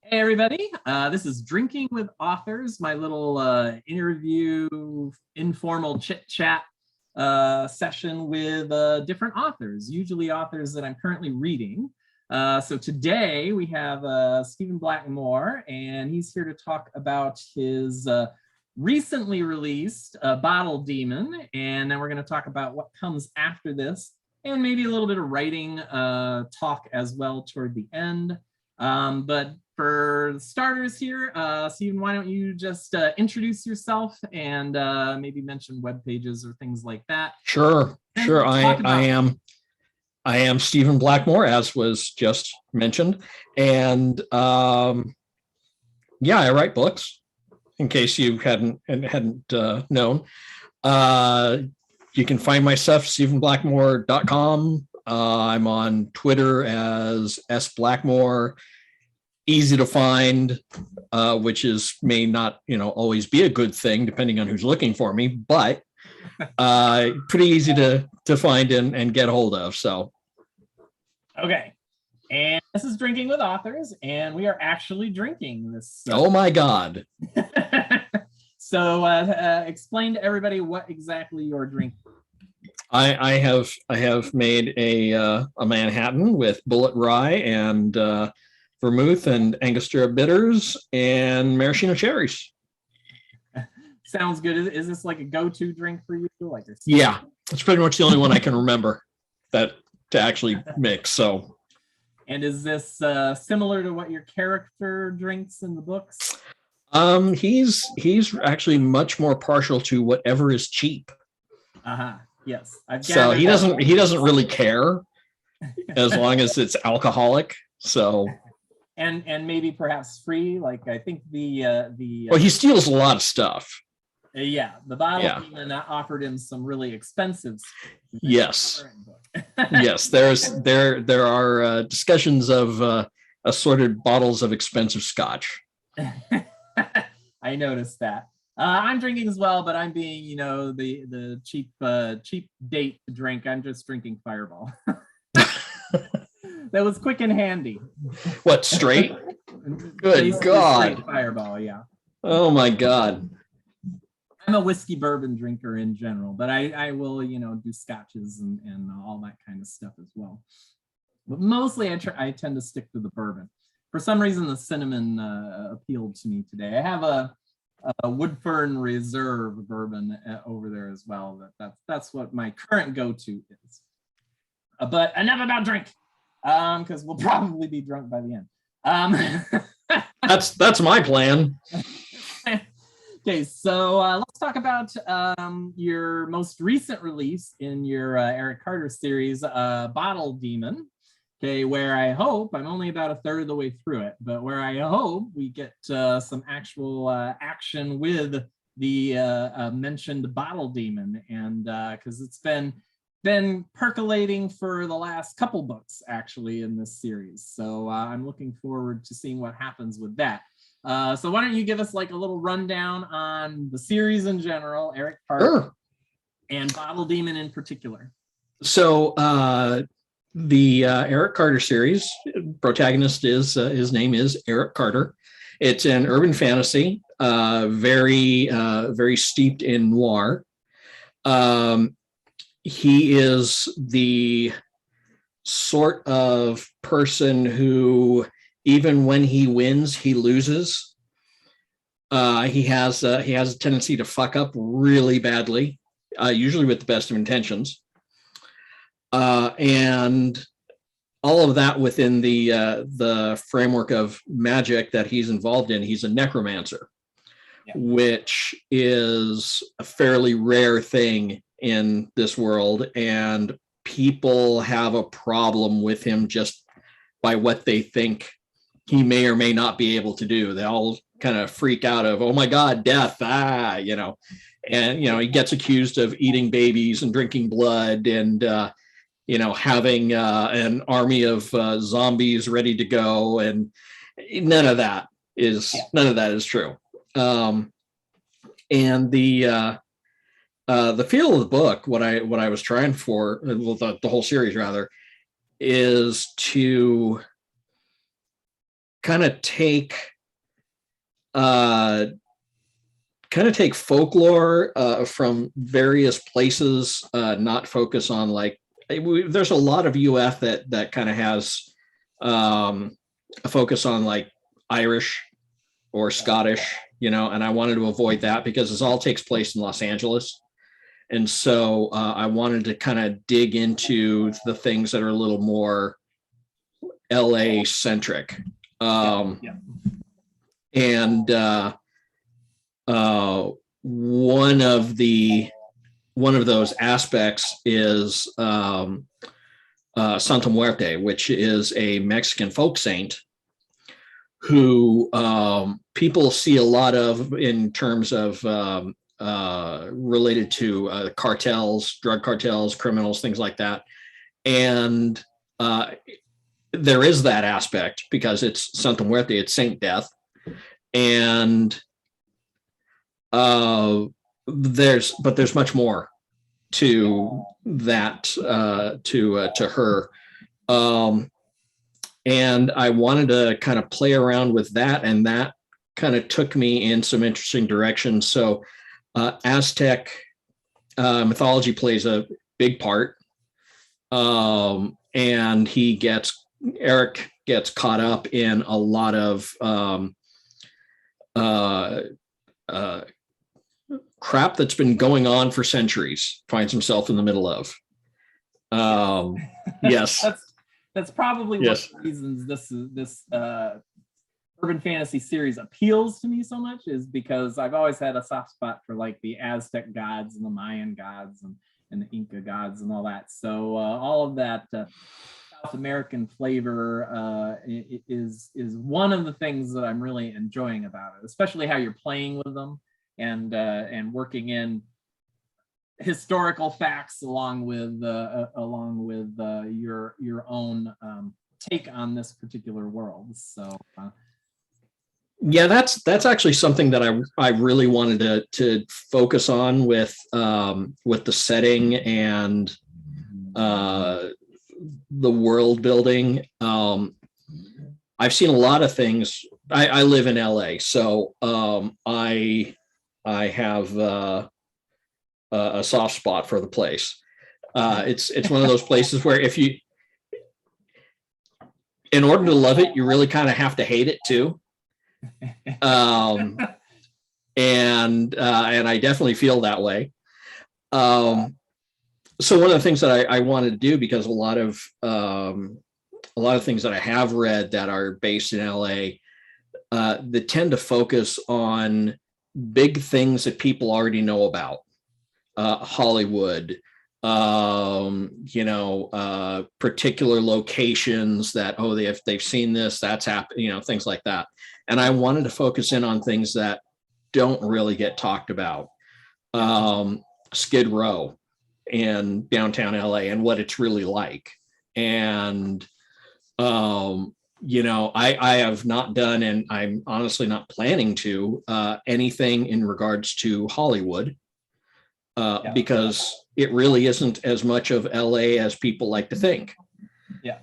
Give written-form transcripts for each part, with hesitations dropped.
Hey everybody, this is Drinking with Authors, my little interview, informal chit chat session with different authors, usually authors that I'm currently reading. So today we have Stephen Blackmoore, and he's here to talk about his recently released Bottle Demon, and then we're going to talk about what comes after this, and maybe a little bit of writing talk as well toward the end. But for starters here, Stephen, why don't you just introduce yourself and maybe mention web pages or things like that? Sure. I am Stephen Blackmoore, as was just mentioned, and yeah, I write books. In case you hadn't known, you can find my stuff StephenBlackmoore.com. I'm on Twitter as sblackmore. Easy to find, which may not always be a good thing depending on who's looking for me, but pretty easy to find and get a hold of. So okay, and this is Drinking with Authors, and we are actually drinking this. Oh my God. So explain to everybody what exactly you're drinking. I have made a Manhattan with bullet rye and vermouth and Angostura bitters and maraschino cherries. Sounds good. Is this like a go-to drink for you? Yeah, it's pretty much the only one I can remember that to actually mix. So, and is this similar to what your character drinks in the books? He's actually much more partial to whatever is cheap. Yes. So he doesn't really care as long as it's alcoholic. So. And maybe perhaps free. Like I think well, he steals a lot of stuff. Yeah, the Bottle Demon offered him some really expensive stuff. Yes. Yes, there are discussions of assorted bottles of expensive scotch. I noticed that. I'm drinking as well, but I'm being, the cheap date to drink. I'm just drinking Fireball. That was quick and handy. What, straight? Good God. Straight Fireball, yeah. Oh my God. I'm a whiskey bourbon drinker in general, but I will, do scotches and all that kind of stuff as well. But mostly I tend to stick to the bourbon. For some reason, the cinnamon appealed to me today. I have a Woodfern Reserve bourbon over there as well. That's what my current go-to is. But enough about drink. Because we'll probably be drunk by the end. That's my plan. Okay, so let's talk about your most recent release in your Eric Carter series, Bottle Demon. Okay, where I hope, I'm only about a third of the way through it, but where I hope we get some actual action with the mentioned Bottle Demon, and because it's been percolating for the last couple books actually in this series. So I'm looking forward to seeing what happens with that. So why don't you give us like a little rundown on the series in general, Eric Carter, and Bottle Demon in particular. So the Eric Carter series, protagonist is his name is Eric Carter. It's an urban fantasy, very steeped in noir. He is the sort of person who, even when he wins, he loses. He has a tendency to fuck up really badly, usually with the best of intentions, and all of that within the framework of magic that he's involved in. He's a necromancer, which is a fairly rare thing in this world, and people have a problem with him just by what they think he may or may not be able to do. They all kind of freak out of, oh my God, death, and he gets accused of eating babies and drinking blood and having an army of zombies ready to go, and none of that is true. And the feel of the book, what I was trying for, the whole series rather, is to kind of take folklore from various places, not focus on like, there's a lot of UF that kind of has a focus on like Irish or Scottish, and I wanted to avoid that because this all takes place in Los Angeles. And so I wanted to kind of dig into the things that are a little more LA centric. And one of those aspects is Santa Muerte, which is a Mexican folk saint who people see a lot of in terms of related to cartels, drug cartels, criminals, things like that. And there is that aspect because it's Santa Muerte, it's Saint Death. And there's much more to that, to her. And I wanted to kind of play around with that, and that kind of took me in some interesting directions. So Aztec mythology plays a big part. And Eric gets caught up in a lot of crap that's been going on for centuries, finds himself in the middle of. Yes. That's probably one of the reasons this urban fantasy series appeals to me so much, is because I've always had a soft spot for like the Aztec gods and the Mayan gods and the Inca gods and all that. So all of that South American flavor is one of the things that I'm really enjoying about it, especially how you're playing with them and working in historical facts along with your own take on this particular world. So yeah, that's actually something that I really wanted to focus on with the setting and the world building. I've seen a lot of things. I live in LA, so I have a soft spot for the place. It's one of those places where in order to love it, you really kind of have to hate it too. And I definitely feel that way. So one of the things that I wanted to do, because a lot of things that I have read that are based in LA, that tend to focus on big things that people already know about. Hollywood, particular locations that, they've seen this, that's happened, things like that. And I wanted to focus in on things that don't really get talked about. Skid Row in downtown LA and what it's really like. And, I have not done, and I'm honestly not planning to, anything in regards to Hollywood. Because it really isn't as much of LA as people like to think. Yeah.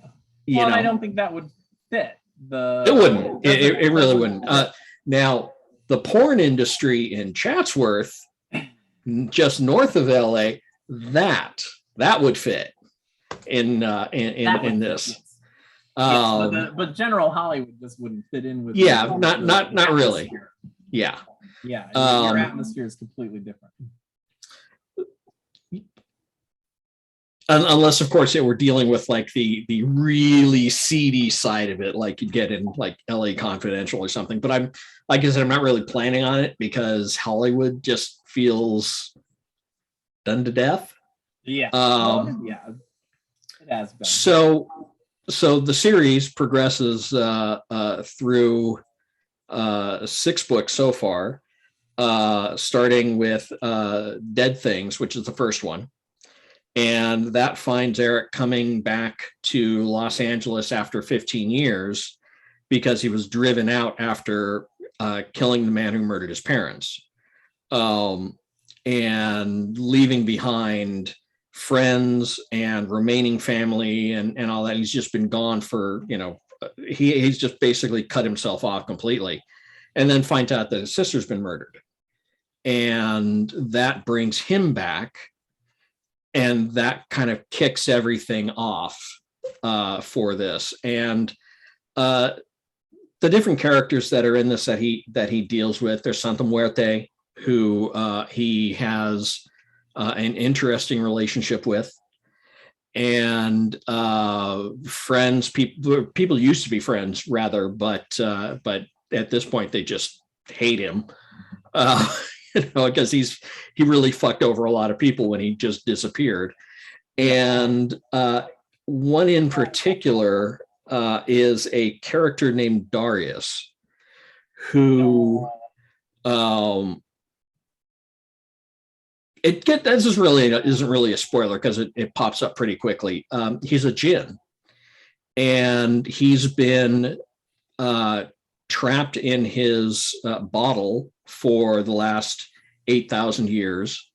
Well, I don't think that would fit. It wouldn't. It really wouldn't. Now, the porn industry in Chatsworth, just north of LA, that would fit in this. Yes. But general Hollywood just wouldn't fit in with. Yeah, not really. Yeah. Yeah. Your atmosphere is completely different. Unless, of course, we're dealing with like the really seedy side of it, like you'd get in like LA Confidential or something. But I'm not really planning on it because Hollywood just feels done to death. Yeah. Yeah. It has been. So the series progresses through 6 books so far, starting with Dead Things, which is the first one. And that finds Eric coming back to Los Angeles after 15 years because he was driven out after killing the man who murdered his parents, and leaving behind friends and remaining family and all that. He's just been gone for, he's just basically cut himself off completely, and then finds out that his sister's been murdered, and that brings him back, and that kind of kicks everything off for this. And the different characters that are in this that he deals with, there's Santa Muerte, who he has an interesting relationship with, and friends. People used to be friends, rather, but at this point they just hate him, because he really fucked over a lot of people when he just disappeared. And one in particular is a character named Darius, who this isn't really a spoiler because it pops up pretty quickly. He's a djinn, and he's been trapped in his bottle for the last 8,000 years,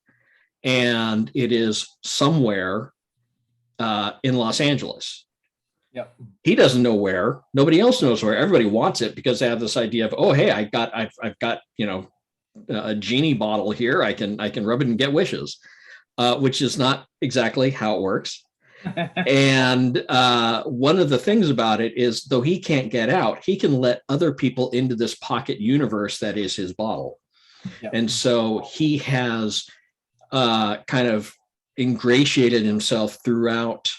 and it is somewhere in Los Angeles. Yep. He doesn't know where. Nobody else knows where. Everybody wants it because they have this idea of, oh, hey, I've got a genie bottle here. I can rub it and get wishes, which is not exactly how it works. And one of the things about it is, though he can't get out, he can let other people into this pocket universe that is his bottle. Yep. And so he has kind of ingratiated himself throughout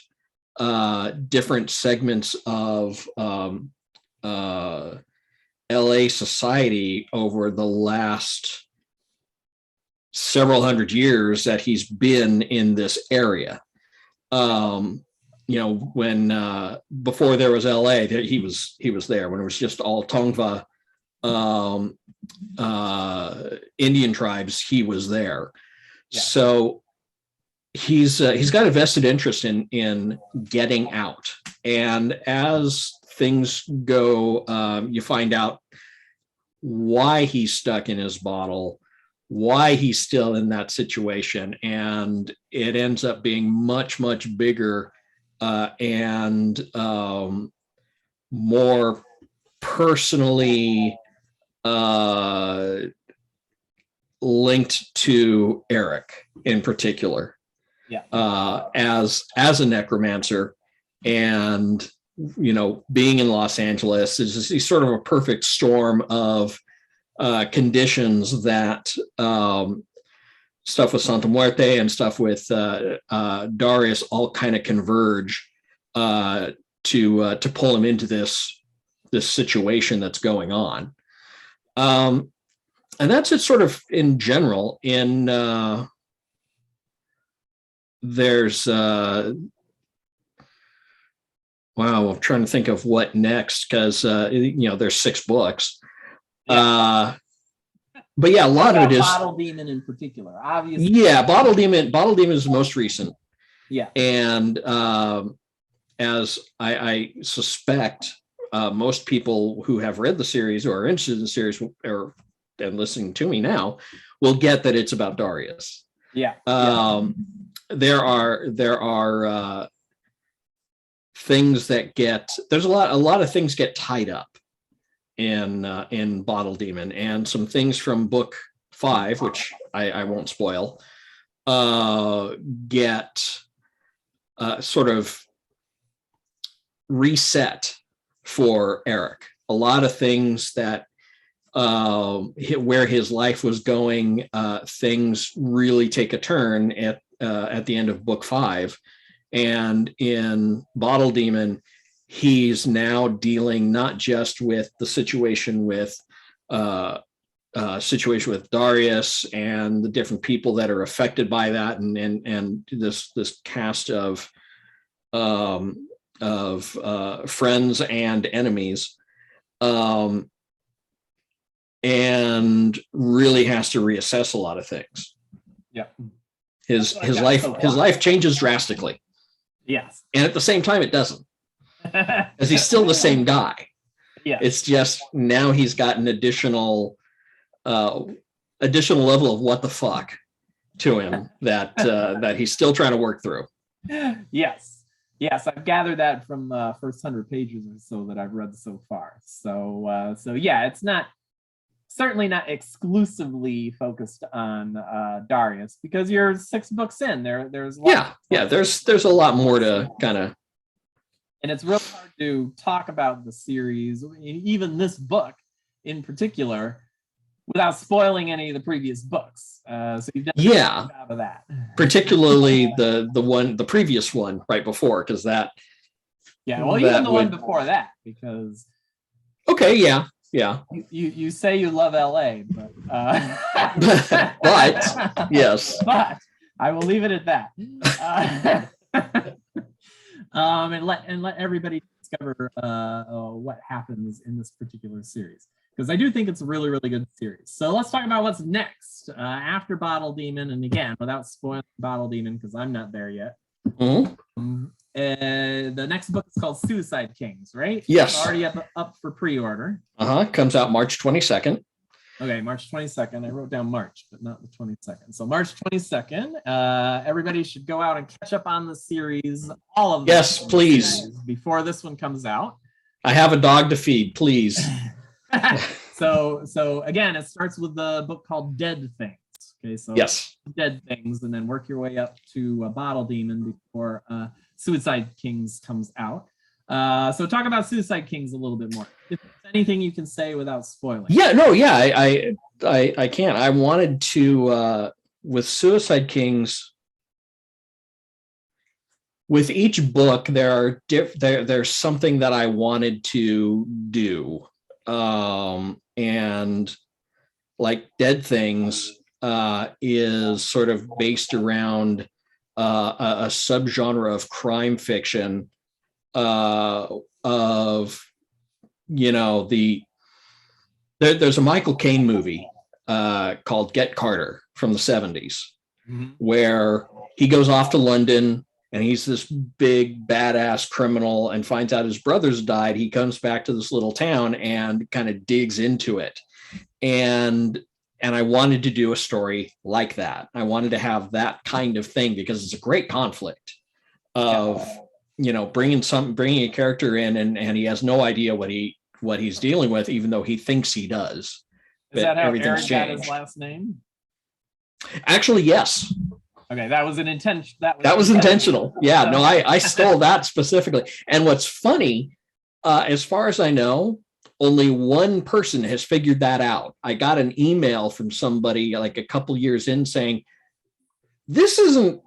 different segments of LA society over the last several hundred years that he's been in this area. When before there was LA, he was there. When it was just all Tongva Indian tribes, he was there. Yeah. So he's got a vested interest in getting out, and as things go, you find out why he's stuck in his bottle, why he's still in that situation, and it ends up being much, much bigger and more personally linked to Eric in particular. Yeah. As a necromancer, and being in Los Angeles is sort of a perfect storm of conditions that stuff with Santa Muerte and stuff with Darius all kind of converge to pull him into this situation that's going on. And that's it sort of in general. There's I'm trying to think of what next, because there's 6 books. Yeah. But yeah, a lot of it is Bottle Demon in particular, obviously. Yeah, Bottle Demon is the most recent. Yeah. And as I suspect, most people who have read the series or are interested in the series and listening to me now will get that it's about Darius. Yeah. There are things that there's a lot of things get tied up in Bottle Demon, and some things from book 5, which I won't spoil, get sort of reset for Eric. A lot of things that where his life was going, things really take a turn at the end of book 5. And in Bottle Demon, he's now dealing not just with the situation with Darius and the different people that are affected by that, and this cast of friends and enemies, and really has to reassess a lot of things. Yeah. His life changes drastically. Yes. And at the same time, it doesn't. Because he's still the same guy. Yeah. It's just now he's got an additional level of what the fuck to him that he's still trying to work through. Yes. Yes, I've gathered that from the first 100 pages or so that I've read so far. So yeah, it's not certainly not exclusively focused on Darius, because you're 6 books in. There's there's a lot more to kind of, and it's real hard to talk about the series, even this book in particular, without spoiling any of the previous books. So you've done a good job of that. Particularly the previous one right before, because that. Yeah, well, even the one before that, because. Okay, yeah. You say you love LA, but but yes. But I will leave it at that. And let everybody discover what happens in this particular series, because I do think it's a really, really good series. So let's talk about what's next after Bottle Demon, and again, without spoiling Bottle Demon, because I'm not there yet. Mm-hmm. The next book is called Suicide Kings, right? Yes. It's already up for pre-order. Comes out March 22nd. Okay, March 22nd. I wrote down March, but not the 22nd. So March 22nd. Everybody should go out and catch up on the series. All of them. Yes, please. Before this one comes out. I have a dog to feed, please. So again, it starts with the book called Dead Things. Okay, so yes, Dead Things, and then work your way up to Bottle Demon before Suicide Kings comes out. So talk about Suicide Kings a little bit more. If there's anything you can say without spoiling. I can't. I wanted to with Suicide Kings. With each book, there's something that I wanted to do, and like Dead Things is sort of based around a subgenre of crime fiction of, you know, there's a Michael Caine movie called Get Carter from the 70s, mm-hmm. where he goes off to London and he's this big badass criminal and finds out his brother's died. He comes back to this little town and kind of digs into it. And I wanted to do a story like that. I wanted to have that kind of thing because it's a great conflict of, you know, bringing a character in and he has no idea what he's dealing with, even though he thinks he does. Is that how Eric got his last name? Actually, yes. Okay, that was an intention. That was intentional. Yeah, no, I stole that specifically. And what's funny, as far as I know, only one person has figured that out. I got an email from somebody like a couple years in saying, this isn't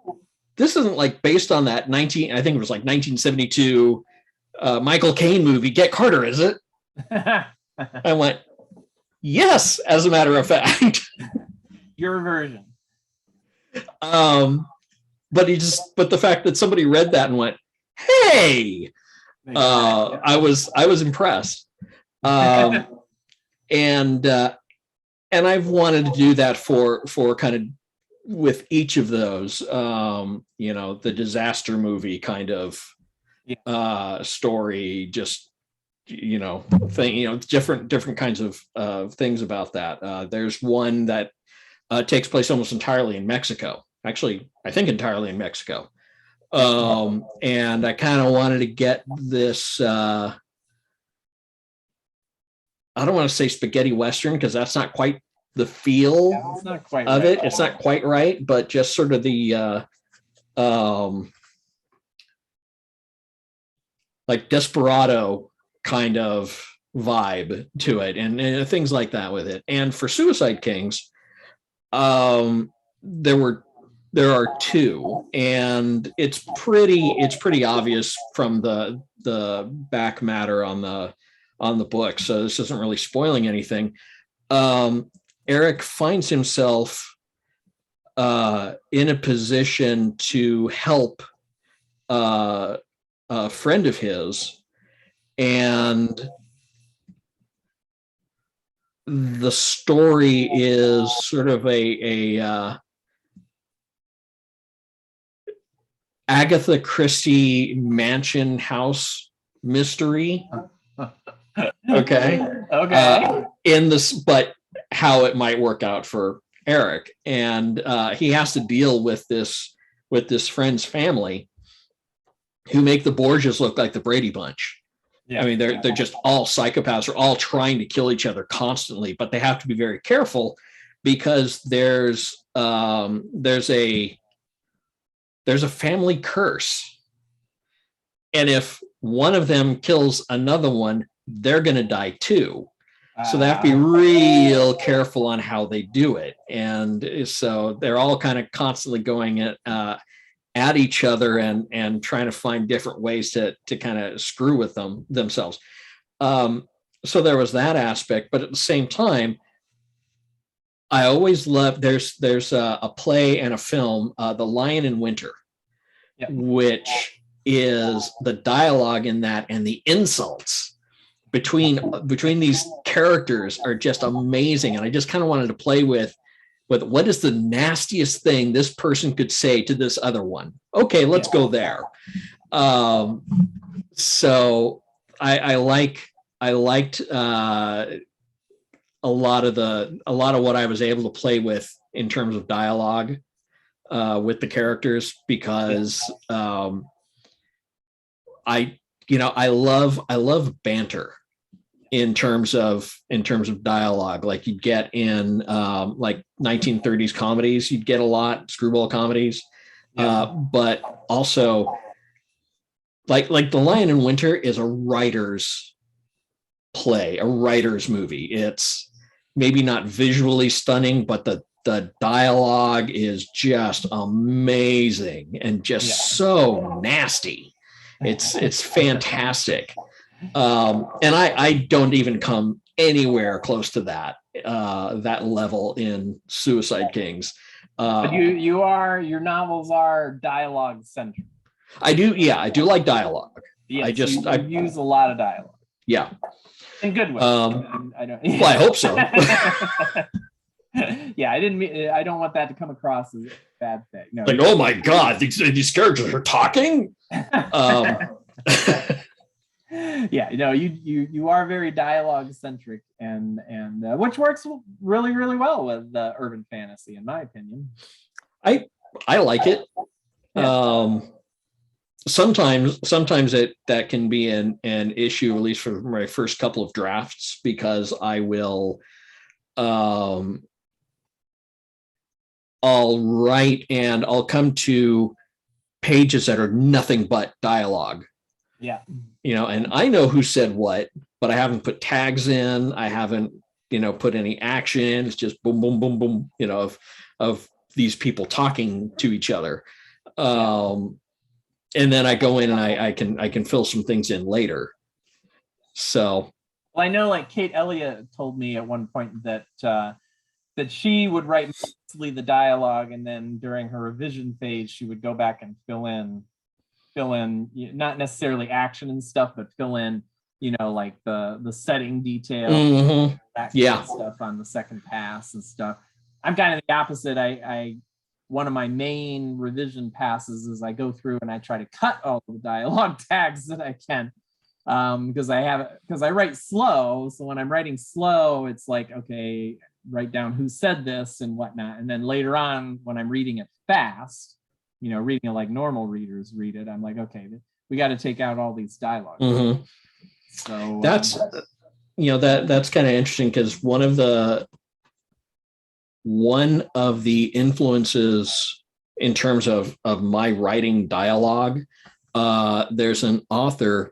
like based on that I think it was like 1972 Michael Caine movie, Get Carter, is it? I went, yes, as a matter of fact. Your version. But the fact that somebody read that and went, hey, I was impressed. And I've wanted to do that for kind of with each of those, you know, the disaster movie kind of story, just, you know, thing, you know, different kinds of things about that. There's one that takes place almost entirely in Mexico. Actually, I think entirely in Mexico. And I kind of wanted to get this, I don't want to say spaghetti Western because that's not quite the feel of it. It's not quite right, but just sort of the like Desperado kind of vibe to it, and things like that with it. And for Suicide Kings, there are two, and it's pretty obvious from the back matter on the book, so this isn't really spoiling anything. Eric finds himself in a position to help a friend of his, and the story is sort of a Agatha Christie mansion house mystery. Okay. In this, but how it might work out for Eric, and he has to deal with this friend's family, who make the Borgias look like the Brady Bunch. Yeah. I mean, they're just all psychopaths, are all trying to kill each other constantly, but they have to be very careful because there's a family curse. And if one of them kills another one, they're going to die too. So they have to be real careful on how they do it. And so they're all kind of constantly going at each other and trying to find different ways to kind of screw with themselves. So there was that aspect, but at the same time, I always love, there's a play and a film, The Lion in Winter, which is the dialogue in that and the insults between these characters are just amazing. And I just kind of wanted to play with what is the nastiest thing this person could say to this other one. Okay, let's go there. So I liked a lot of what I was able to play with in terms of dialogue with the characters, because I love banter in terms of dialogue, like you'd get in like 1930s comedies, you'd get a lot screwball comedies, but also like The Lion in Winter is a writer's play, a writer's movie. It's maybe not visually stunning, but the dialogue is just amazing and just so nasty. It's fantastic. And I don't even come anywhere close to that level in Suicide Kings. But your novels are dialogue centric. I do like dialogue. Yeah, I use a lot of dialogue. Yeah. In good ways. I don't. Well, I hope so. Yeah, I don't want that to come across as a bad thing. No. Like, oh my God, these characters are talking. Yeah, you are very dialogue centric, and which works really, really well with urban fantasy, in my opinion. I like it. Yeah. Sometimes that can be an issue, at least for my first couple of drafts, because I will I'll write and I'll come to pages that are nothing but dialogue. Yeah. And I know who said what, but I haven't put tags in. I haven't, put any action in. It's just boom, boom, boom, boom, of these people talking to each other. And then I go in and I can fill some things in later. So. Well, I know like Kate Elliott told me at one point that she would write mostly the dialogue, and then during her revision phase, she would go back and fill in, not necessarily action and stuff, but fill in, like the setting detail, that kind of stuff on the second pass and stuff. I'm kind of the opposite. I one of my main revision passes is I go through and I try to cut all the dialogue tags that I can, because I write slow. So when I'm writing slow, it's like, okay, write down who said this and whatnot. And then later on, when I'm reading it fast, reading it like normal readers read it, I'm like, okay, we got to take out all these dialogue. Mm-hmm. So that's that's kind of interesting, because one of the influences in terms of my writing dialogue, there's an author,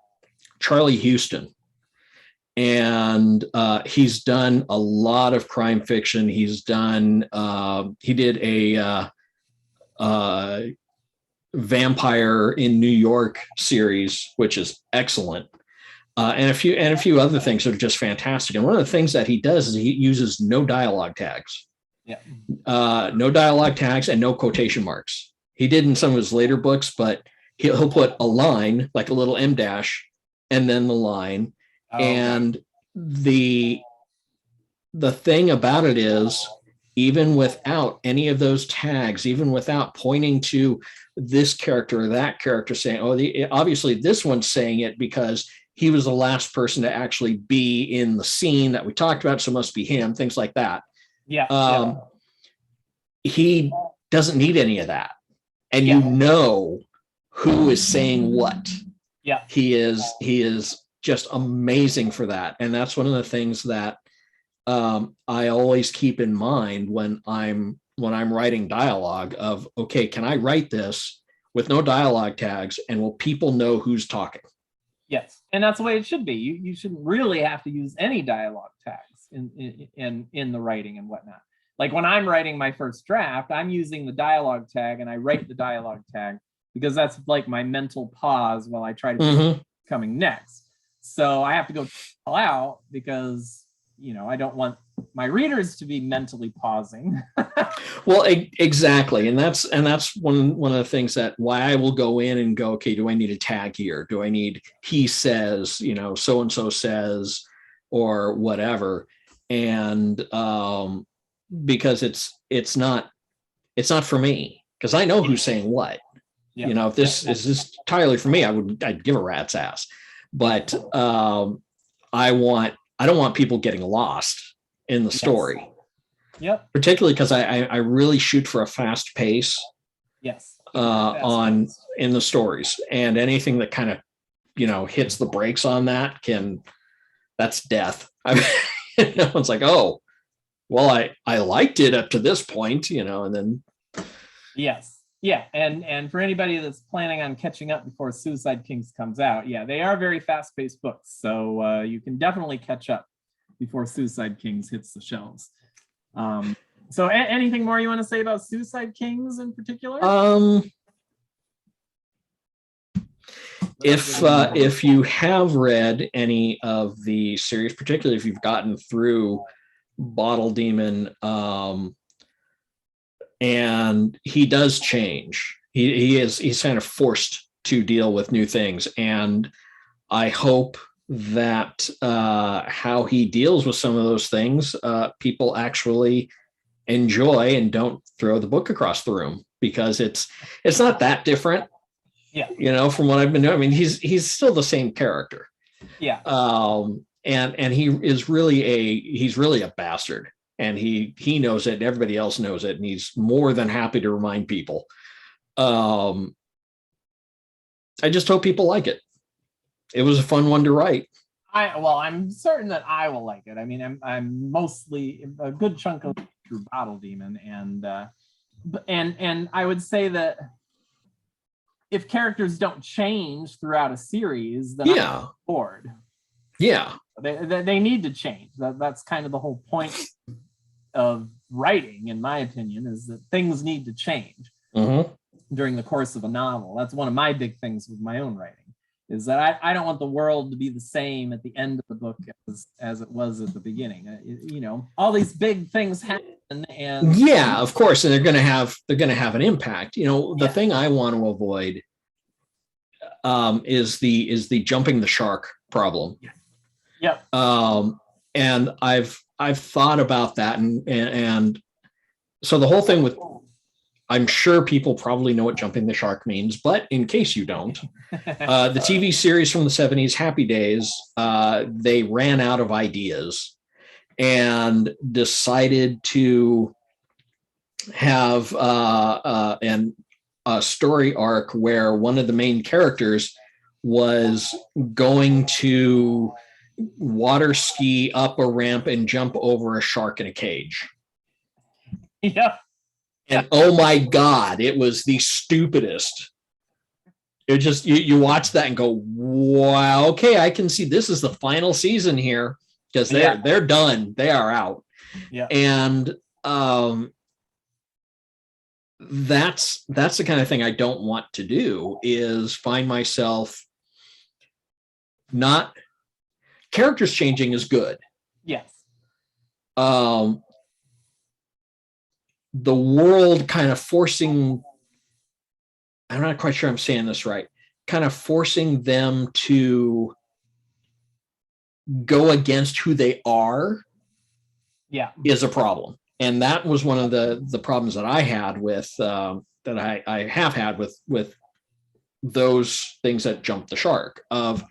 Charlie Houston, and he's done a lot of crime fiction. He's done he did a Vampire in New York series, which is excellent, and a few other things that are just fantastic. And one of the things that he does is he uses no dialogue tags. Yeah. No dialogue tags and no quotation marks. He did in some of his later books, but he'll put a line, like a little M dash, and then the line. And the thing about it is, even without any of those tags, even without pointing to this character or that character saying, obviously this one's saying it because he was the last person to actually be in the scene that we talked about, so it must be him, things like that. Yeah. He doesn't need any of that. And who is saying what. Yeah. He is just amazing for that. And that's one of the things that I always keep in mind when I'm writing dialogue of, okay, can I write this with no dialogue tags, and will people know who's talking? Yes, and that's the way it should be. You shouldn't really have to use any dialogue tags in the writing and whatnot. Like when I'm writing my first draft, I'm using the dialogue tag, and I write the dialogue tag because that's like my mental pause while I try to figure out what's coming next. So I have to go all out because, you know, I don't want my readers to be mentally pausing. Well, exactly. And that's one of the things that why I will go in and go, okay, do I need a tag here? Do I need, he says, you know, so-and-so says, or whatever. And because it's not for me, because I know who's saying what. Yeah. You know, if this is entirely for me, I'd give a rat's ass. But I don't want people getting lost in the story. Yep. Particularly because I really shoot for a fast pace. Yes. In the stories, and anything that kind of, you know, hits the brakes on that's death. I mean, no one's like, oh, well, I liked it up to this point, you know, and then. Yes. Yeah. And for anybody that's planning on catching up before Suicide Kings comes out, yeah, they are very fast-paced books. So you can definitely catch up before Suicide Kings hits the shelves. So anything more you want to say about Suicide Kings in particular? If you have read any of the series, particularly if you've gotten through Bottle Demon, and he does change. He's kind of forced to deal with new things, and I hope that how he deals with some of those things, people actually enjoy and don't throw the book across the room, because it's not that different. Yeah. You know, from what I've been doing. I mean, he's still the same character. Yeah. And he's really a bastard, and he knows it, and everybody else knows it, and he's more than happy to remind people. I just hope people like it. It was a fun one to write. I'm certain that I will like it. I mean, I'm mostly a good chunk of through Bottle Demon, and I would say that if characters don't change throughout a series, then I'm bored. Yeah, they need to change. That's kind of the whole point of writing, in my opinion, is that things need to change during the course of a novel. That's one of my big things with my own writing, is that I don't want the world to be the same at the end of the book as it was at the beginning. You know, all these big things happen, and yeah, of course, and they're going to have an impact. You know, the thing I want to avoid is the jumping the shark problem. Yep. And I've thought about that, and so the whole thing with, I'm sure people probably know what jumping the shark means, but in case you don't, the TV series from the 70s, Happy Days, they ran out of ideas and decided to have a story arc where one of the main characters was going to water ski up a ramp and jump over a shark in a cage. Yeah. And oh my God, it was the stupidest. It just, you watch that and go, wow, okay, I can see this is the final season here, because they're done. They are out. Yeah. And that's the kind of thing I don't want to do, is find myself not, characters changing is good. Yes. The world kind of forcing, I'm not quite sure I'm saying this right, kind of forcing them to go against who they are, is a problem. And that was one of the problems that I had with that I have had with those things that jump the shark of,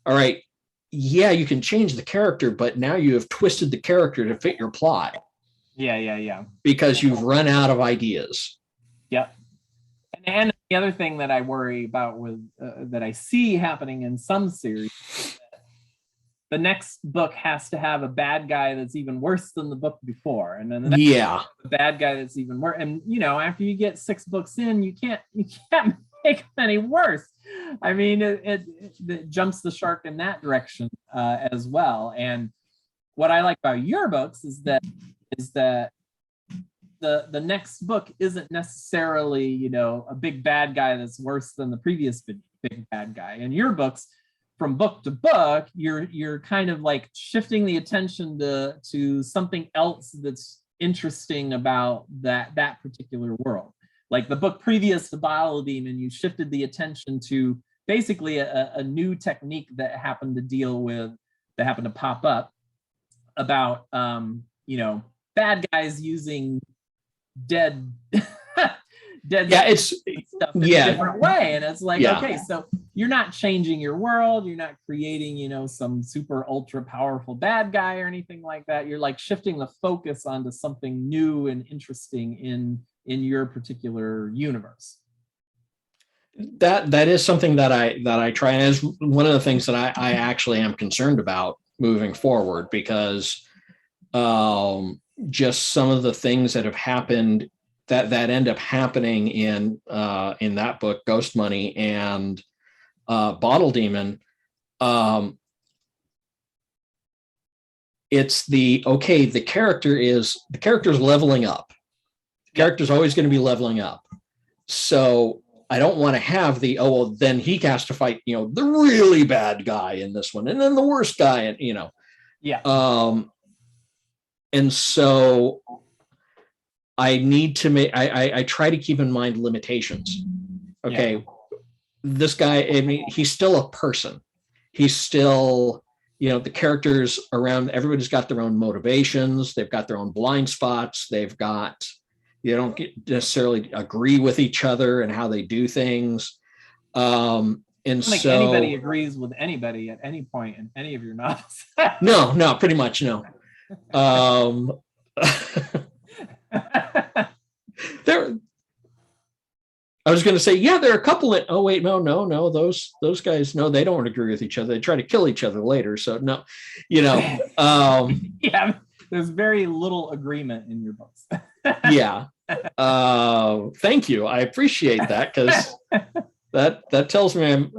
all right, yeah, you can change the character, but now you have twisted the character to fit your plot. Yeah. Because you've run out of ideas. Yep. And The other thing that I worry about with that I see happening in some series, the next book has to have a bad guy that's even worse than the book before, and then the next a bad guy that's even worse. And after you get 6 books in, you can't make them any worse. I mean, it jumps the shark in that direction as well. And what I like about your books is that the next book isn't necessarily a big bad guy that's worse than the previous big bad guy. In your books, from book to book, you're kind of like shifting the attention to something else that's interesting about that particular world. Like the book previous to Bottle Demon, you shifted the attention to basically a new technique that happened to pop up about bad guys using dead stuff in a different way. And it's like, okay, so you're not changing your world, you're not creating some super ultra powerful bad guy or anything like that. You're like shifting the focus onto something new and interesting in your particular universe. That is something that I try, and is one of the things that I actually am concerned about moving forward, because just some of the things that have happened that end up happening in that book, Ghost Money and Bottle Demon. It's the character is leveling up. The character's always going to be leveling up. So I don't want to have then he has to fight, the really bad guy in this one, and then the worst guy, and and so I need to I try to keep in mind limitations. Okay. This guy, I mean, he's still a person. He's still, the characters around, everybody's got their own motivations. They've got their own blind spots. They don't necessarily agree with each other and how they do things. And so anybody agrees with anybody at any point in any of your novels. No, pretty much no. I was going to say, there are a couple that, no, those guys, no, they don't agree with each other. They try to kill each other later. So no, there's very little agreement in your books. Thank you. I appreciate that, because that tells me I'm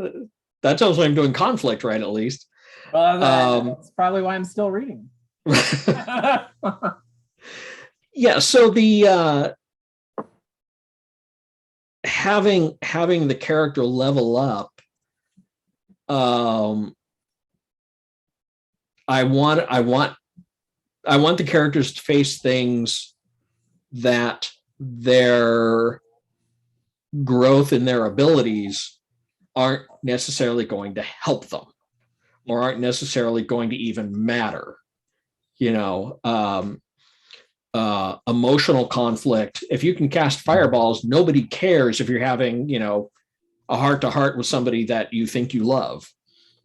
doing conflict right, at least. Well, that's probably why I'm still reading. So the having the character level up, I want the characters to face things that their growth in their abilities aren't necessarily going to help them, or aren't necessarily going to even matter. Emotional conflict. If you can cast fireballs, nobody cares if you're having, a heart-to-heart with somebody that you think you love.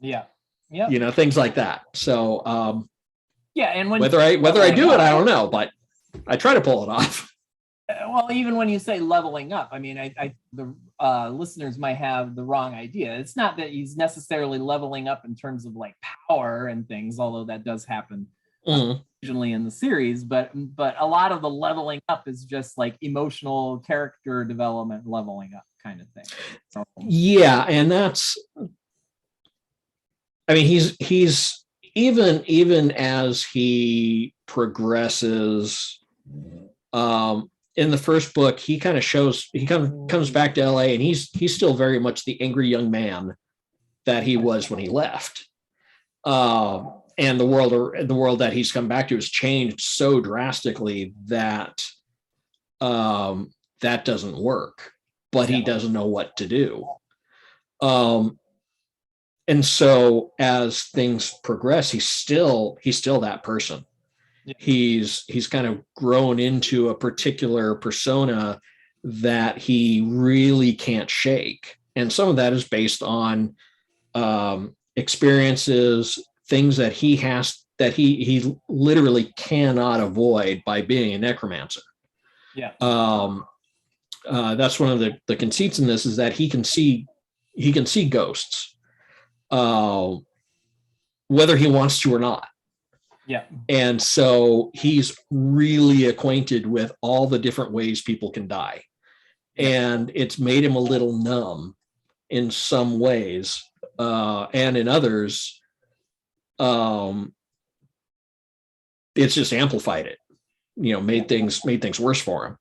Things like that. So and whether I do it, I don't know, but I try to pull it off. Well, even when you say leveling up, I mean, the listeners might have the wrong idea. It's not that he's necessarily leveling up in terms of like power and things, although that does happen occasionally in the series. But a lot of the leveling up is just like emotional character development, leveling up kind of thing. So, and that's, I mean, he's even as he progresses. In the first book, he kind of comes back to LA, and he's still very much the angry young man that he was when he left. And the world that he's come back to has changed so drastically that that doesn't work, but he doesn't know what to do. And so as things progress, he's still that person. He's kind of grown into a particular persona that he really can't shake. And some of that is based on experiences, things that he literally cannot avoid by being a necromancer. that's one of the conceits in this, is that he can see ghosts, whether he wants to or not. Yeah. And so he's really acquainted with all the different ways people can die. And it's made him a little numb in some ways. And in others, it's just amplified it, made things worse for him.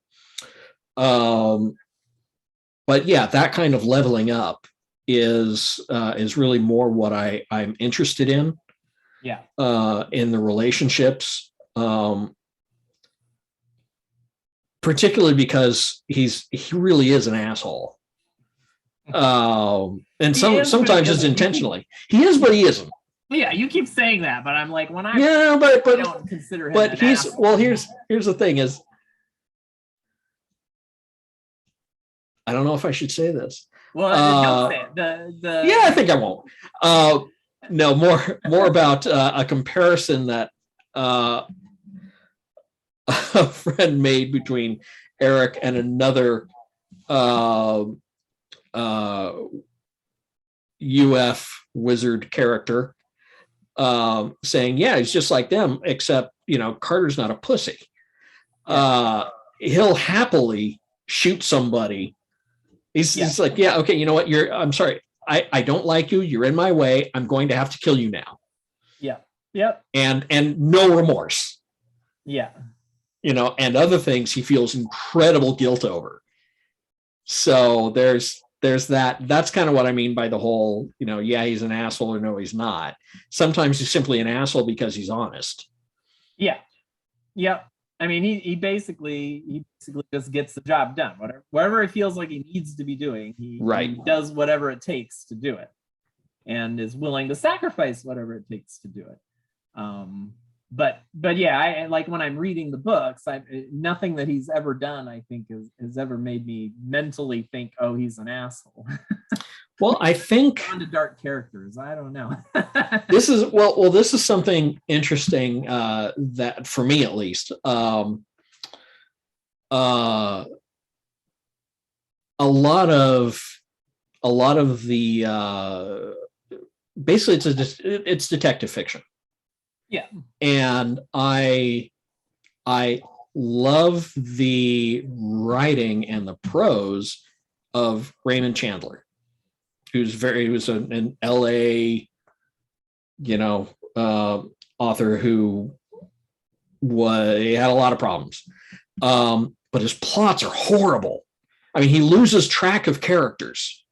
But yeah, that kind of leveling up is really more what I'm interested in. Yeah. In the relationships, particularly because he really is an asshole. And sometimes it's intentionally. He is, but he isn't. Yeah, you keep saying that, but I'm like, when I but don't consider him. But he's asshole. Well, here's the thing is, I don't know if I should say this. Well, don't say it. Yeah, I think I won't. No, more about a comparison that a friend made between Eric and another UF wizard character, saying, yeah, he's just like them, except, Carter's not a pussy. He'll happily shoot somebody. He's like, yeah, okay, you know what? I'm sorry. I don't like you. You're in my way. I'm going to have to kill you now. Yeah. Yep. And no remorse. Yeah. And other things he feels incredible guilt over. So there's that. That's kind of what I mean by the whole, yeah, he's an asshole, or no, he's not. Sometimes he's simply an asshole because he's honest. Yeah. Yep. I mean, he basically just gets the job done. Whatever he feels like he needs to be doing, he does whatever it takes to do it, and is willing to sacrifice whatever it takes to do it. But yeah, I like when I'm reading the books, nothing that he's ever done, I think, has ever made me mentally think, oh, he's an asshole. Well, I think on to dark characters. I don't know. This is something interesting that, for me at least, a lot of the basically it's detective fiction. Yeah, and I love the writing and the prose of Raymond Chandler, he was an LA, author who he had a lot of problems. But his plots are horrible. I mean, he loses track of characters.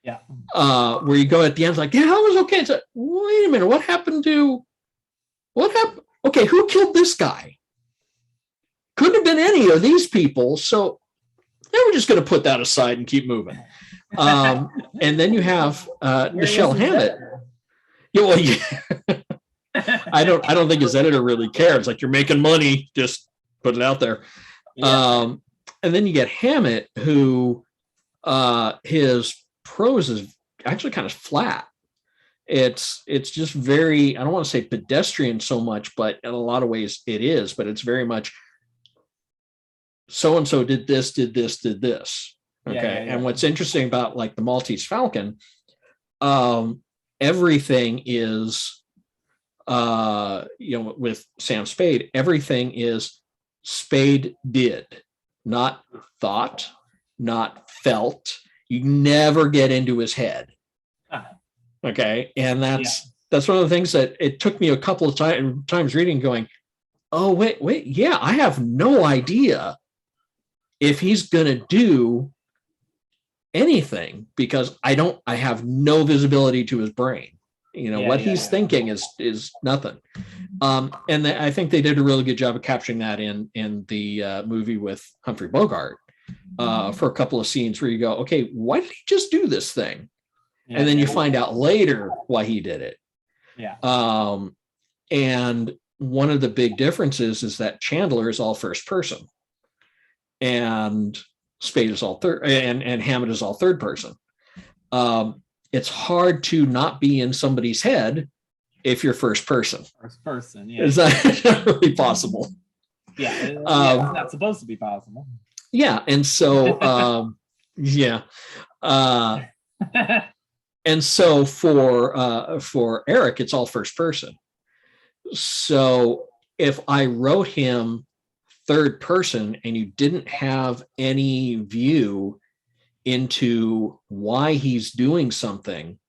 Yeah. Where you go at the end, like, yeah, that was okay. It's like, wait a minute, what happened? Okay, who killed this guy? Couldn't have been any of these people. So we're just going to put that aside and keep moving. And then you have Michelle Hammett. Yeah. I don't think his editor really cares. Like, you're making money, just put it out there. Yeah. And then you get Hammett, who his prose is actually kind of flat. It's just very, I don't want to say pedestrian so much, but in a lot of ways it is. But it's very much so and so did this. Okay. Yeah. And what's interesting about like the Maltese Falcon, everything is, with Sam Spade, everything is Spade did, not thought, not felt. You never get into his head. Okay. And that's one of the things that it took me a couple of times reading, going, oh, wait. Yeah, I have no idea if he's going to do anything, because I have no visibility to his brain. What he's thinking is nothing. And I think they did a really good job of capturing that in the movie with Humphrey Bogart for a couple of scenes where you go, okay, why did he just do this thing? Yeah, and then you find out later why he did it. Yeah. And one of the big differences is that Chandler is all first person, and Spade is all third, and Hammett is all third person. It's hard to not be in somebody's head if you're first person. First person, yeah. It's not really possible. Yeah, it's not supposed to be possible. Yeah. And so, yeah. And so for Eric, it's all first person. So if I wrote him third person and you didn't have any view into why he's doing something,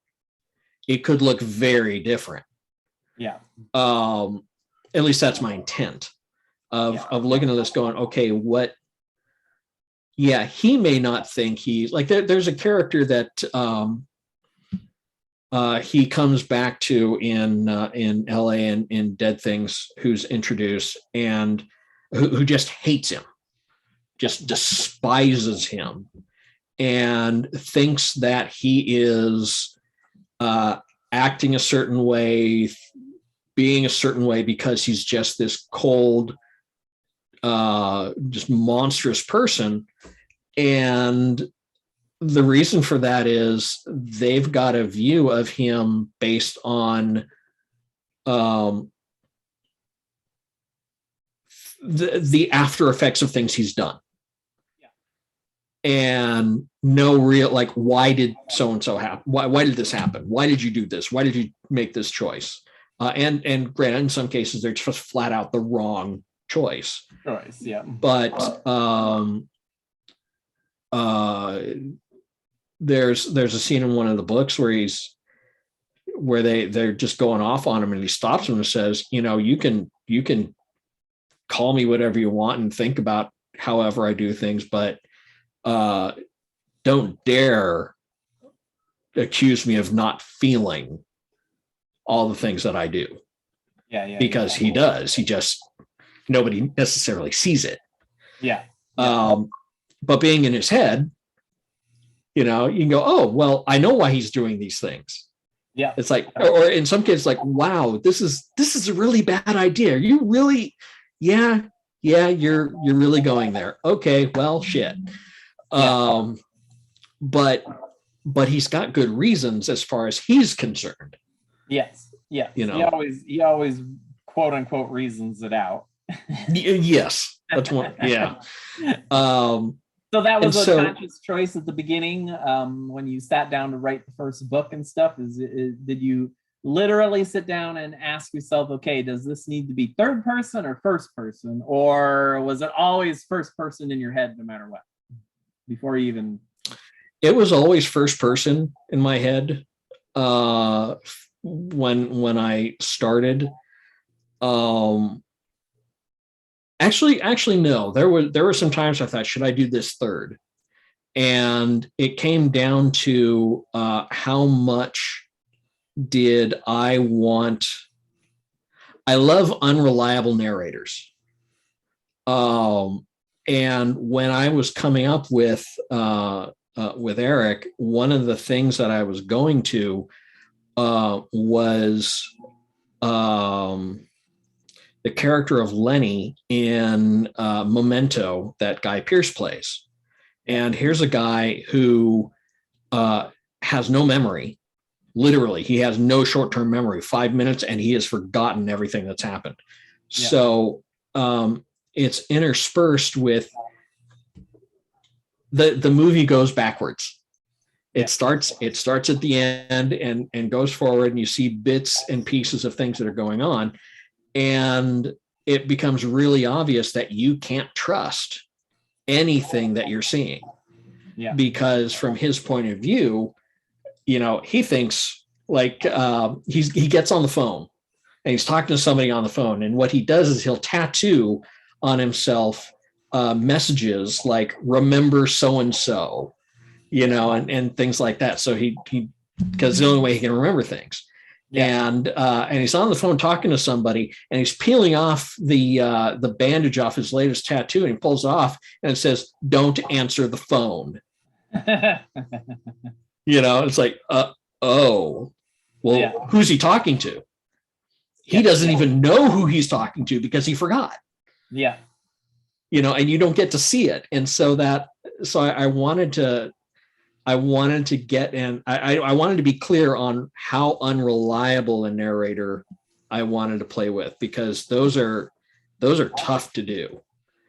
it could look very different. Yeah. At least that's my intent of looking at this going, okay, what? Yeah, he may not think he's like, there's a character that he comes back to in LA and in Dead Things, who's introduced and who just hates him, just despises him, and thinks that he is acting a certain way, being a certain way because he's just this cold, just monstrous person. And the reason for that is they've got a view of him based on the after effects of things he's done. And no real, like, why did so-and-so happen? Why did this happen? Why did you do this? Why did you make this choice? And granted, in some cases, they're just flat out the wrong choice. Yeah. But there's a scene in one of the books where they're just going off on him, and he stops him and says, you can call me whatever you want and think about however I do things, but don't dare accuse me of not feeling all the things that I do. Because he does. He just, nobody necessarily sees it. But being in his head, you can go, oh, well, I know why he's doing these things. It's like, or in some cases, like, wow, this is a really bad idea. You really, yeah, you're really going there. Okay, well, shit. But he's got good reasons as far as he's concerned. Yes. He always quote unquote reasons it out. Yes, that's one. Yeah. So that was a conscious choice at the beginning when you sat down to write the first book and stuff. Did you literally sit down and ask yourself, okay, does this need to be third person or first person, or was it always first person in your head no matter what? Before you even... It was always first person in my head when I started. Actually, no. There were some times I thought, should I do this third? And it came down to how much did I want. I love unreliable narrators. And when I was coming up with Eric, one of the things that I was going to was the character of Lenny in Memento that Guy Pearce plays. And here's a guy who has no memory. Literally, he has no short-term memory. 5 minutes and he has forgotten everything that's happened. So it's interspersed with the movie goes backwards. It starts at the end and goes forward, and you see bits and pieces of things that are going on. And it becomes really obvious that you can't trust anything that you're seeing. Because from his point of view, he thinks like he gets on the phone and he's talking to somebody on the phone. And what he does is he'll tattoo on himself messages like, remember so-and-so, and things like that. So he because the only way he can remember things. And he's on the phone talking to somebody, and he's peeling off the bandage off his latest tattoo, and he pulls it off and it says, "Don't answer the phone." It's like, who's he talking to? He doesn't even know who he's talking to because he forgot. And you don't get to see it. And so I wanted to get in. I wanted to be clear on how unreliable a narrator I wanted to play with, because those are tough to do.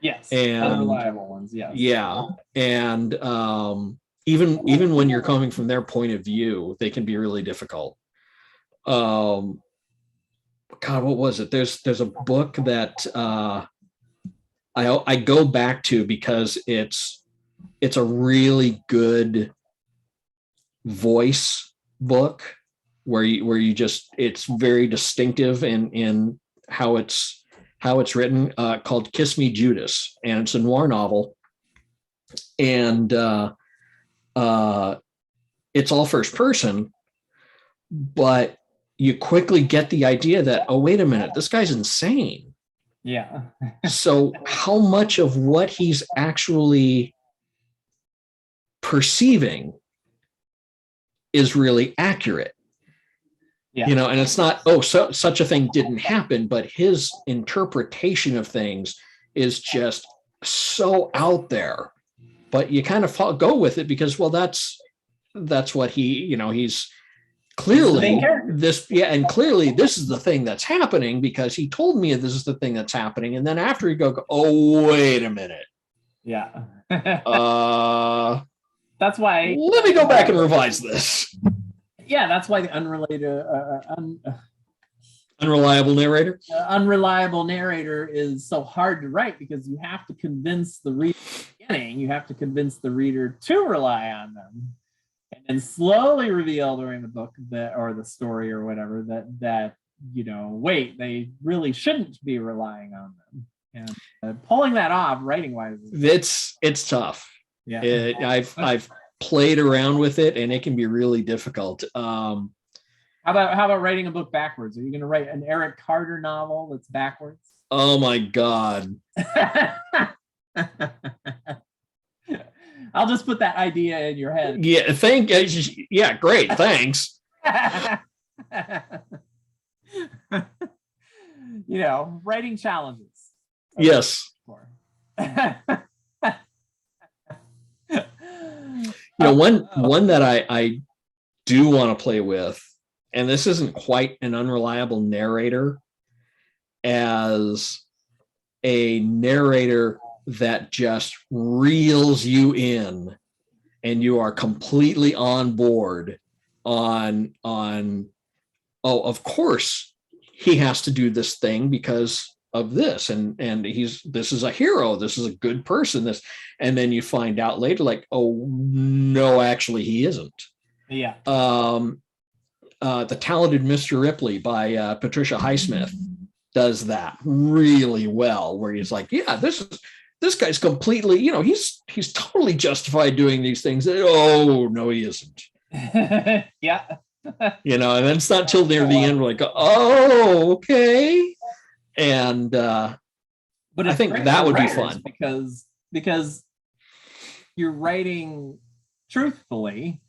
Yes, and unreliable ones. Yes. Yeah, and even when you're coming from their point of view, they can be really difficult. God, what was it? There's a book that I go back to because it's a really good voice book where you just, it's very distinctive in how it's written, called Kiss Me Judas, and it's a noir novel, and it's all first person, but you quickly get the idea that, oh, wait a minute, this guy's insane. Yeah. So how much of what he's actually perceiving is really accurate? Yeah. You know, and it's not, oh, so such a thing didn't happen, but his interpretation of things is just so out there. But you kind of go with it because, well, that's what he's clearly this, yeah, and clearly this is the thing that's happening because he told me this is the thing that's happening, and then after you go, oh, wait a minute, yeah. That's why. Let me go back and revise this. Yeah, that's why the unreliable narrator is so hard to write, because you have to convince the reader you have to convince the reader to rely on them, and then slowly reveal during the book or the story or whatever that wait, they really shouldn't be relying on them. And pulling that off writing wise, it's tough. Yeah, I've played around with it, and it can be really difficult. How about writing a book backwards? Are you going to write an Eric Carter novel that's backwards? Oh my God. I'll just put that idea in your head. Yeah, yeah, great, thanks. Writing challenges. Yes. One that I do want to play with, and this isn't quite an unreliable narrator, as a narrator that just reels you in and you are completely on board on oh, of course he has to do this thing because of this, and this is a hero, this is a good person, and then you find out later, like, oh no, actually he isn't. Yeah. The Talented Mr. Ripley by Patricia Highsmith does that really well, where he's like, yeah, this guy's completely, he's totally justified doing these things. Oh no, he isn't. Yeah. And then it's not till near the end we're like, oh, okay. And but I think that would be fun because you're writing truthfully.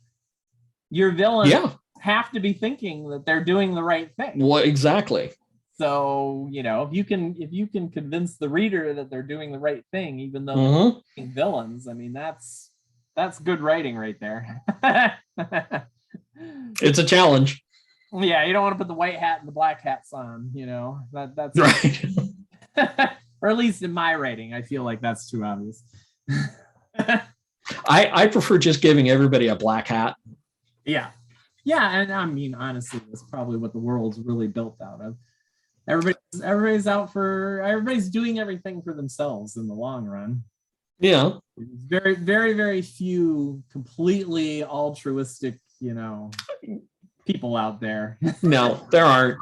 Your villains have to be thinking that they're doing the right thing. Well, exactly. So, if you can convince the reader that they're doing the right thing, even though they're villains, I mean, that's good writing right there. It's a challenge. Yeah, you don't want to put the white hat and the black hats on, that's right. Or at least in my writing, I feel like that's too obvious. I prefer just giving everybody a black hat. Yeah. Yeah, and I mean, honestly, that's probably what the world's really built out of. Everybody's doing everything for themselves in the long run. Yeah. Very, very, very few completely altruistic, people out there. No, there aren't.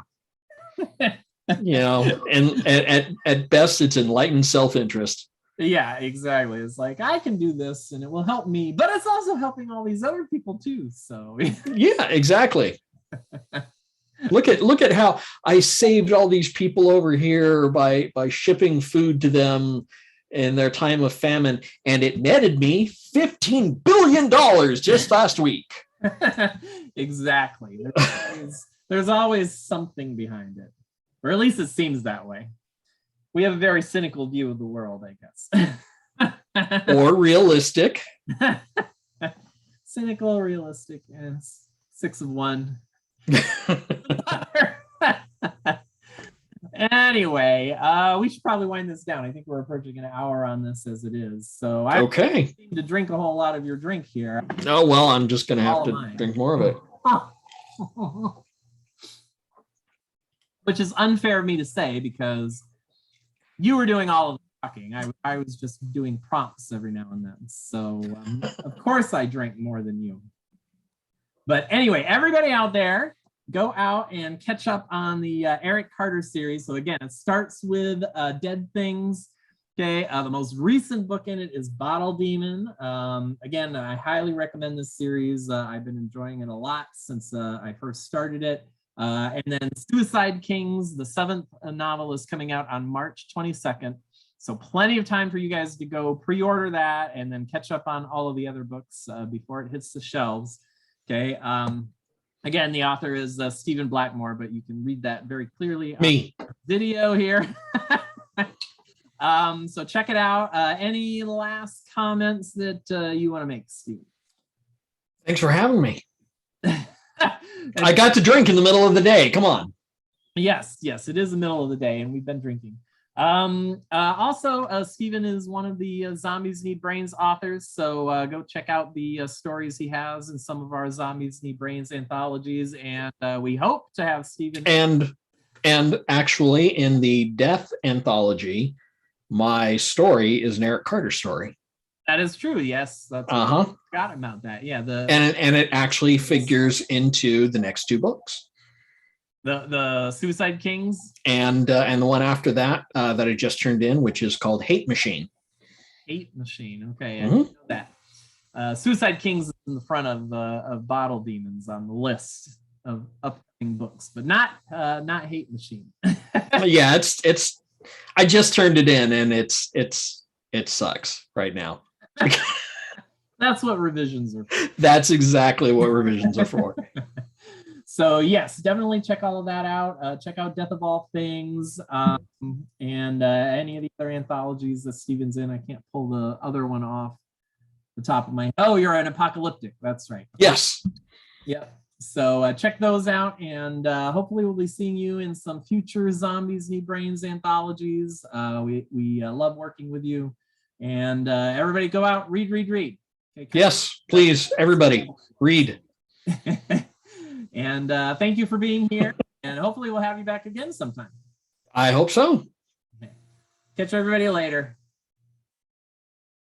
And at best, it's enlightened self-interest. Yeah, exactly. It's like, I can do this and it will help me, but it's also helping all these other people too. So yeah, exactly. Look at how I saved all these people over here by shipping food to them in their time of famine, and it netted me $15 billion just last week. Exactly. There's always something behind it, or at least it seems that way. We have a very cynical view of the world, I guess. Or realistic. Cynical, realistic, yes. 6 of 1. Anyway, we should probably wind this down. I think we're approaching an hour on this as it is. So I Okay. seem to drink a whole lot of your drink here. Oh, well, I'm just going to have All to mine. drink more of it. Which is unfair of me to say because you were doing all of the talking. I was just doing prompts every now and then. So of course I drank more than you. But anyway, everybody out there, go out and catch up on the Eric Carter series. So again, it starts with Dead Things. Okay, the most recent book in it is Bottle Demon. Again, I highly recommend this series. I've been enjoying it a lot since I first started it. And then Suicide Kings, the 7th novel, is coming out on March 22nd. So plenty of time for you guys to go pre-order that and then catch up on all of the other books before it hits the shelves. Okay. Again, the author is Stephen Blackmoore, but you can read that very clearly on the video here. So check it out. Any last comments that you want to make, Steve? Thanks for having me. I got to drink in the middle of the day. Come on. Yes, it is the middle of the day, and we've been drinking. Also, Stephen is one of the Zombies Need Brains authors, so go check out the stories he has in some of our Zombies Need Brains anthologies, and we hope to have Stephen. And actually, in the Death anthology, my story is an Eric Carter story. That is true. Yes. That's I forgot about that. Yeah. And it actually figures into the next 2 books. The Suicide Kings and the one after that that I just turned in, which is called Hate Machine. Hate Machine. Okay, I didn't know that. Suicide Kings is in the front of Bottle Demons on the list of upcoming books, but not Hate Machine. Yeah, it's. I just turned it in, and it sucks right now. That's what revisions are for. That's exactly what revisions are for. So yes, definitely check all of that out. Check out Death of All Things and any of the other anthologies that Stephen's in. I can't pull the other one off the top of my head. Oh, you're an Apocalyptic. That's right. Yes. Yep. So check those out, and hopefully we'll be seeing you in some future Zombies Need Brains anthologies. We love working with you, and everybody go out, read. Okay, yes, please, everybody, read. And thank you for being here, and hopefully we'll have you back again sometime. I hope so. Okay. Catch everybody later.